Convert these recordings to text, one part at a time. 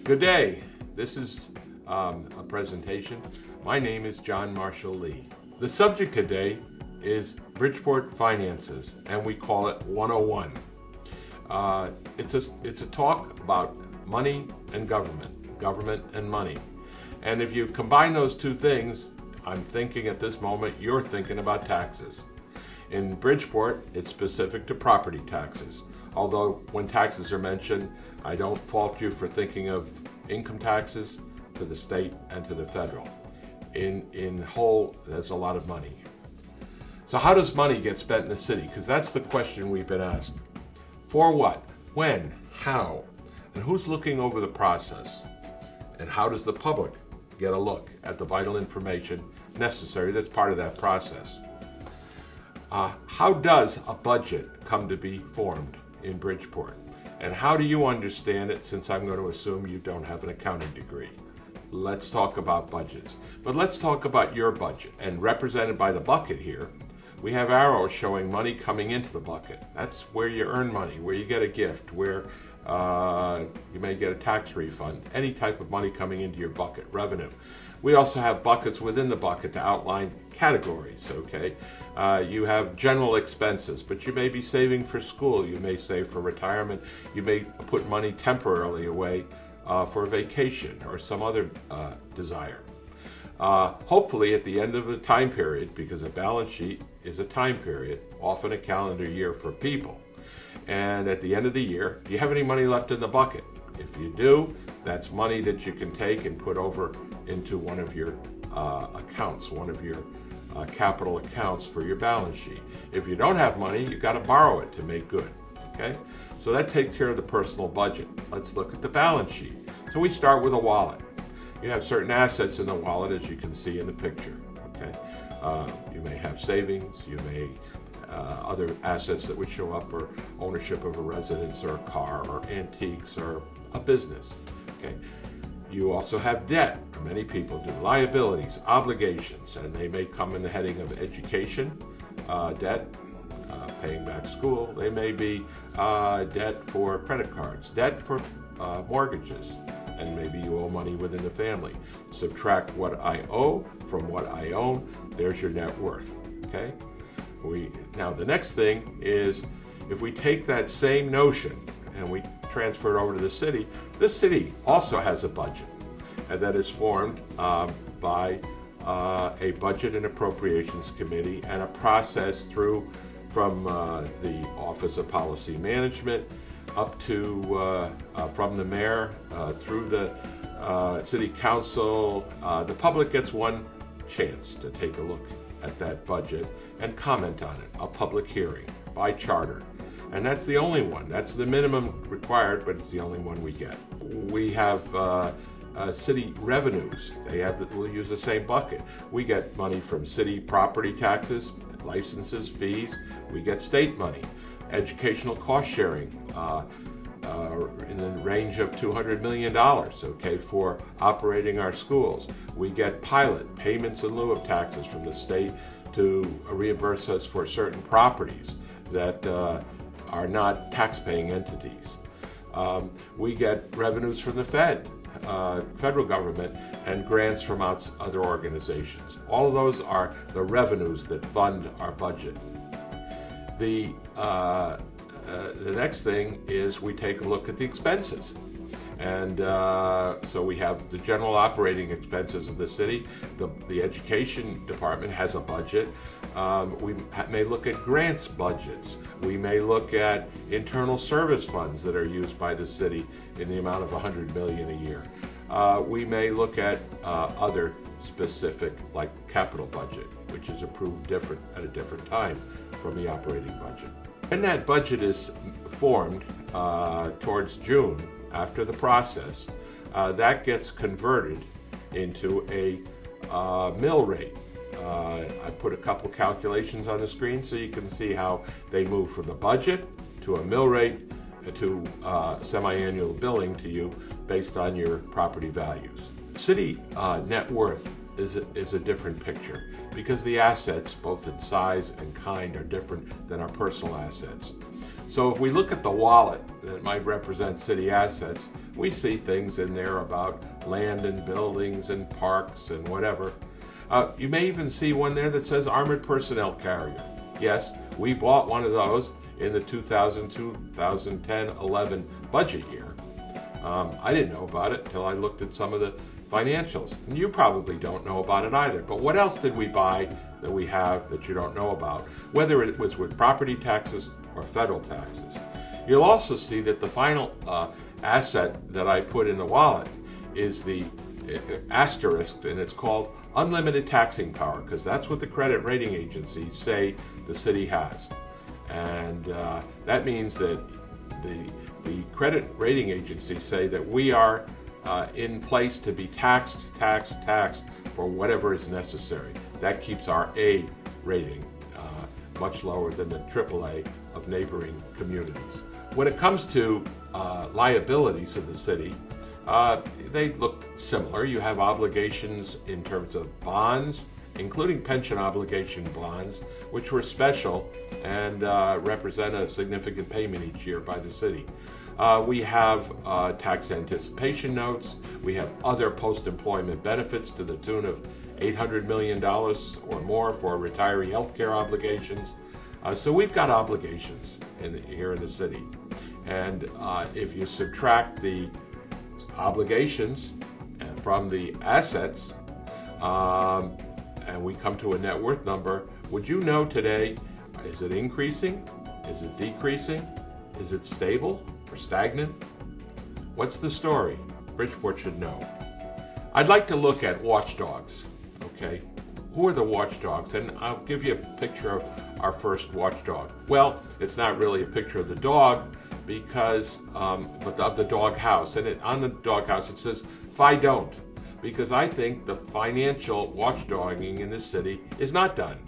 Good day. This is a presentation. My name is John Marshall Lee. The subject today is Bridgeport finances, and we call it 101. It's a talk about money and government and money. And if you combine those two things, I'm thinking at this moment, you're thinking about taxes. In Bridgeport, it's specific to property taxes. Although when taxes are mentioned, I don't fault you for thinking of income taxes to the state and to the federal. In whole, there's a lot of money. So how does money get spent in the city? Because that's the question we've been asked. For what? When? How? And who's looking over the process? And how does the public get a look at the vital information necessary that's part of that process? How does a budget come to be formed in Bridgeport? And how do you understand it, since I'm going to assume you don't have an accounting degree? Let's talk about budgets. But let's talk about your budget. And represented by the bucket here, we have arrows showing money coming into the bucket. That's where you earn money, where you get a gift, where you may get a tax refund, any type of money coming into your bucket, revenue. We also have buckets within the bucket to outline categories, okay? You have general expenses, but you may be saving for school, you may save for retirement, you may put money temporarily away for a vacation or some other desire. Hopefully at the end of the time period, because a balance sheet is a time period, often a calendar year for people, and at the end of the year, do you have any money left in the bucket? If you do, that's money that you can take and put over into one of your accounts, one of your capital accounts for your balance sheet. If you don't have money, you've got to borrow it to make good, okay? So that takes care of the personal budget. Let's look at the balance sheet. So we start with a wallet. You have certain assets in the wallet, as you can see in the picture, okay? You may have savings, you may other assets that would show up, or ownership of a residence or a car or antiques or a business, okay? You also have debt. Many people do. Liabilities, obligations, and they may come in the heading of education, debt, paying back school. They may be debt for credit cards, debt for mortgages, and maybe you owe money within the family. Subtract what I owe from what I own, there's your net worth, okay? Now the next thing is, if we take that same notion and we transfer it over to the city also has a budget, and that is formed by a budget and appropriations committee and a process from the Office of Policy Management up to from the mayor through the city council. The public gets one chance to take a look at that budget and comment on it, a public hearing by charter. And that's the only one. That's the minimum required, but it's the only one we get. We have city revenues. We'll use the same bucket. We get money from city property taxes, licenses, fees. We get state money, educational cost sharing in the range of $200 million, okay, for operating our schools. We get pilot payments in lieu of taxes from the state to reimburse us for certain properties that are not tax-paying entities. We get revenues from the federal government, and grants from other organizations. All of those are the revenues that fund our budget. The next thing is we take a look at the expenses. And so we have the general operating expenses of the city. The education department has a budget. We may look at grants budgets. We may look at internal service funds that are used by the city in the amount of $100 million a year. We may look at other specific, like capital budget, which is approved at a different time from the operating budget. When that budget is formed towards June, after the process, that gets converted into a mill rate. I put a couple calculations on the screen so you can see how they move from the budget to a mill rate to semi-annual billing to you based on your property values. City net worth is a different picture because the assets, both in size and kind, are different than our personal assets. So if we look at the wallet that might represent city assets, we see things in there about land and buildings and parks and whatever. You may even see one there that says armored personnel carrier. Yes, we bought one of those in the 2010-11 budget year. I didn't know about it until I looked at some of the financials. And you probably don't know about it either. But what else did we buy that we have that you don't know about, whether it was with property taxes or federal taxes? You'll also see that the final asset that I put in the wallet is the asterisk, and it's called unlimited taxing power, because that's what the credit rating agencies say the city has. And that means that the credit rating agencies say that we are in place to be taxed for whatever is necessary. That keeps our A rating much lower than the AAA of neighboring communities. When it comes to liabilities of the city, they look similar. You have obligations in terms of bonds, including pension obligation bonds, which were special and represent a significant payment each year by the city. We have tax anticipation notes. We have other post-employment benefits to the tune of $800 million or more for retiree health care obligations. So we've got obligations here in the city. And if you subtract the obligations from the assets, and we come to a net worth number, would you know today, is it increasing? Is it decreasing? Is it stable or stagnant? What's the story? Bridgeport should know. I'd like to look at watchdogs, okay? Who are the watchdogs? And I'll give you a picture of our first watchdog. Well, it's not really a picture of the dog, because, but of the dog house. And on the dog house it says, "Fi don't," because I think the financial watchdogging in this city is not done.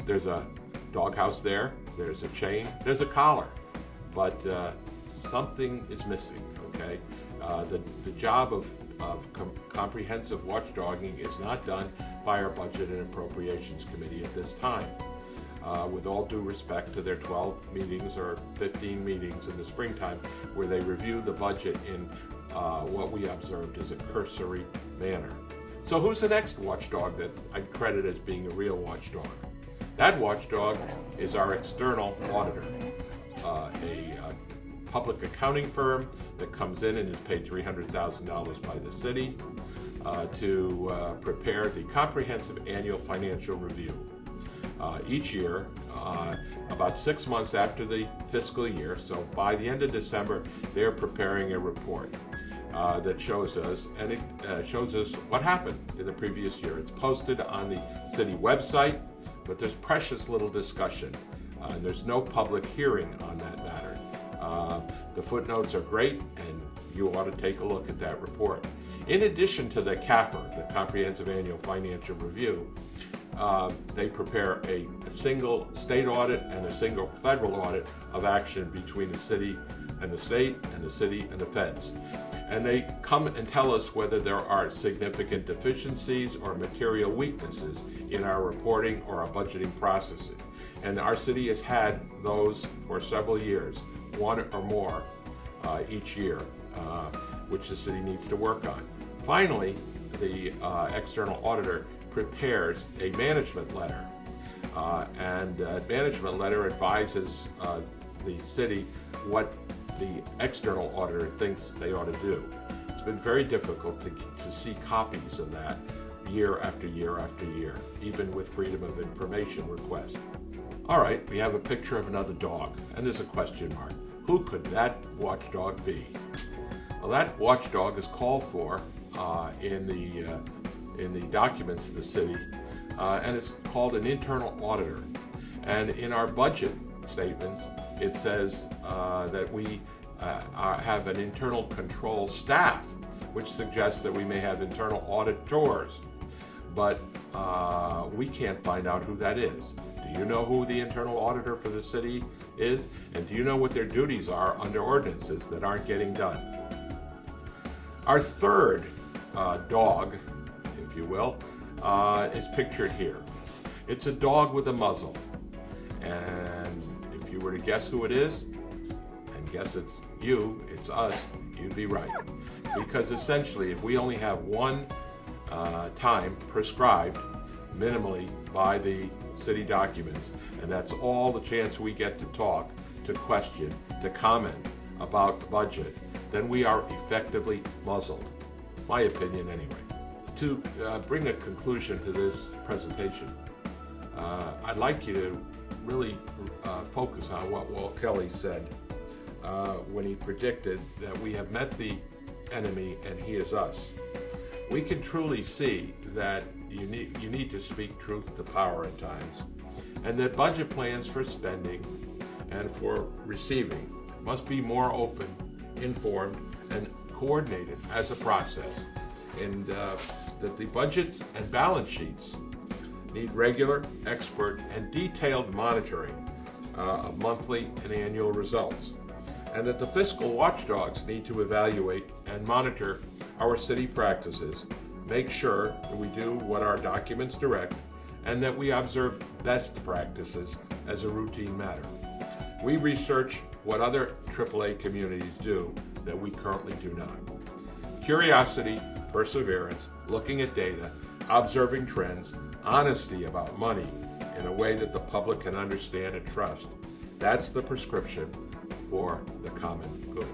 There's a dog house there, there's a chain, there's a collar, but something is missing, okay? The job of comprehensive watchdogging is not done by our Budget and Appropriations Committee at this time. With all due respect to their 12 meetings or 15 meetings in the springtime, where they review the budget in what we observed as a cursory manner. So who's the next watchdog that I'd credit as being a real watchdog? That watchdog is our external auditor, a public accounting firm that comes in and is paid $300,000 by the city to prepare the comprehensive annual financial review. Each year, about 6 months after the fiscal year, so by the end of December, they're preparing a report that shows us, and it shows us what happened in the previous year. It's posted on the city website, but there's precious little discussion. There's no public hearing on that matter. The footnotes are great, and you ought to take a look at that report. In addition to the CAFR, the Comprehensive Annual Financial Review, they prepare a single state audit and a single federal audit of action between the city and the state, and the city and the feds. And they come and tell us whether there are significant deficiencies or material weaknesses in our reporting or our budgeting processing. And our city has had those for several years, one or more each year, which the city needs to work on. Finally, the external auditor prepares a management letter, and that management letter advises the city what the external auditor thinks they ought to do. It's been very difficult to see copies of that year after year after year, even with Freedom of Information requests. All right, we have a picture of another dog, and there's a question mark. Who could that watchdog be? Well, that watchdog is called for in the documents of the city, and it's called an internal auditor. And in our budget statements, it says that we have an internal control staff, which suggests that we may have internal auditors, but we can't find out who that is. Do you know who the internal auditor for the city is? And do you know what their duties are under ordinances that aren't getting done? Our third dog, if you will, is pictured here. It's a dog with a muzzle. And if you were to guess who it is, and guess it's you, it's us, you'd be right. Because essentially, if we only have one time prescribed minimally by the city documents, and that's all the chance we get to talk, to question, to comment about the budget, then we are effectively muzzled. My opinion anyway. To bring a conclusion to this presentation, I'd like you to really focus on what Walt Kelly said when he predicted that we have met the enemy and he is us. We can truly see that you need to speak truth to power at times, and that budget plans for spending and for receiving must be more open, informed, and coordinated as a process, and that the budgets and balance sheets need regular, expert, and detailed monitoring of monthly and annual results, and that the fiscal watchdogs need to evaluate and monitor our city practices, make sure that we do what our documents direct, and that we observe best practices as a routine matter. We research what other AAA communities do that we currently do not. Curiosity, perseverance, looking at data, observing trends, honesty about money in a way that the public can understand and trust. That's the prescription for the common good.